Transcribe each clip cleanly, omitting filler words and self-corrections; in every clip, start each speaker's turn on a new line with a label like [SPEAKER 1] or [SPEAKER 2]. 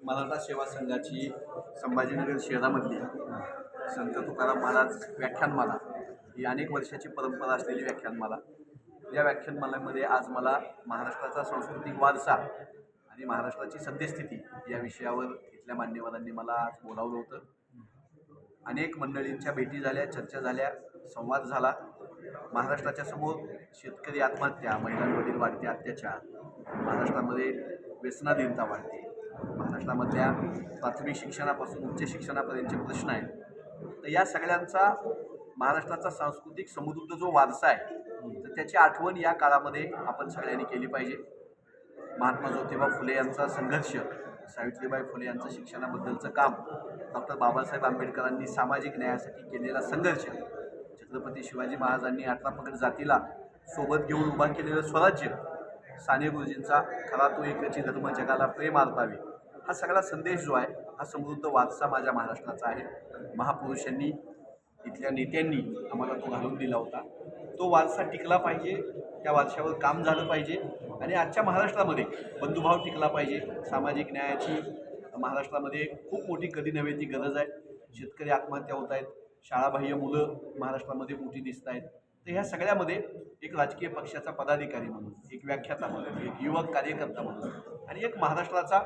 [SPEAKER 1] मराठा सेवा संघाची संभाजीनगर शहरामधली संत तुकाराम महाराज व्याख्यानमाला ही अनेक वर्षाची परंपरा असलेली व्याख्यानमाला. या व्याख्यानमालेमध्ये आज मला महाराष्ट्राचा सांस्कृतिक वारसा आणि महाराष्ट्राची सद्यस्थिती या विषयावर इथल्या मान्यवरांनी मला आज बोलावलं होतं. अनेक मंडळींच्या भेटी झाल्या, चर्चा झाल्या, संवाद झाला. महाराष्ट्राच्या समोर शेतकरी आत्महत्या, महिलांवरील वाढते अत्याचार, महाराष्ट्रामध्ये व्यसनाधीनता वाढते, महाराष्ट्रामधल्या प्राथमिक शिक्षणापासून उच्च शिक्षणापर्यंतचे प्रश्न आहेत. तर या सगळ्यांचा महाराष्ट्राचा सांस्कृतिक समृद्ध जो वारसा आहे तर त्याची आठवण या काळामध्ये आपण सगळ्यांनी केली पाहिजे. महात्मा ज्योतिबा फुले यांचा संघर्ष, सावित्रीबाई फुले यांचं शिक्षणाबद्दलचं काम, डॉक्टर बाबासाहेब आंबेडकरांनी सामाजिक न्यायासाठी केलेला संघर्ष, छत्रपती शिवाजी महाराजांनी 18 पगड जातीला सोबत घेऊन उभा केलेलं स्वराज्य, साने गुरुजींचा खरा तो एकची धर्म जगाला प्रेम अर्पावे, हा सगळा संदेश जो आहे हा समृद्ध वारसा माझ्या महाराष्ट्राचा आहे. महापुरुषांनी, इथल्या नेत्यांनी आम्हाला तो घालून दिला होता. तो वारसा टिकला पाहिजे, त्या वारशावर काम झालं पाहिजे आणि आजच्या महाराष्ट्रामध्ये बंधुभाव टिकला पाहिजे. सामाजिक न्यायाची महाराष्ट्रामध्ये खूप मोठी कधी नव्हे ती गरज आहे. शेतकरी आत्महत्या होत आहेत, शाळाबाह्य मुलं महाराष्ट्रामध्ये मोठी दिसत आहेत. तर ह्या सगळ्यामध्ये एक राजकीय पक्षाचा पदाधिकारी म्हणून, एक व्याख्याता म्हणून, एक युवक कार्यकर्ता म्हणून आणि एक महाराष्ट्राचा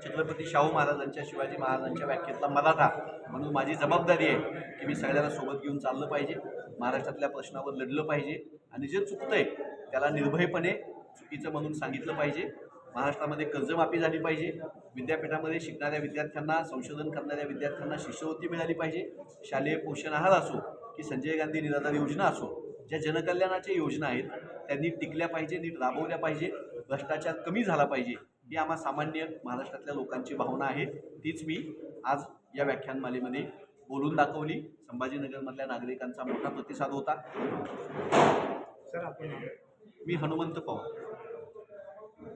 [SPEAKER 1] छत्रपती शाहू महाराजांच्या, शिवाजी महाराजांच्या व्याख्येतला मराठा म्हणून माझी जबाबदारी आहे की मी सगळ्यांना सोबत घेऊन चाललं पाहिजे, महाराष्ट्रातल्या प्रश्नावर लढलं पाहिजे आणि जे चुकतंय त्याला निर्भयपणे चुकीचं म्हणून सांगितलं पाहिजे. महाराष्ट्रामध्ये कर्जमाफी झाली पाहिजे, विद्यापीठामध्ये शिकणाऱ्या विद्यार्थ्यांना, संशोधन करणाऱ्या विद्यार्थ्यांना शिष्यवृत्ती मिळाली पाहिजे, शालेय पोषण आहार असो की संजय गांधी निराधार योजना असो, ज्या जनकल्याणाच्या योजना आहेत त्यांनी टिकल्या पाहिजे, नीट राबवल्या पाहिजे, भ्रष्टाचार कमी झाला पाहिजे, ही आम्हा सामान्य महाराष्ट्रातल्या लोकांची भावना आहे. तीच मी आज या व्याख्यानमालेमध्ये बोलून दाखवली. संभाजीनगरमधल्या नागरिकांचा मोठा प्रतिसाद होता.
[SPEAKER 2] सर, आपण
[SPEAKER 1] मी हनुमंत पवार.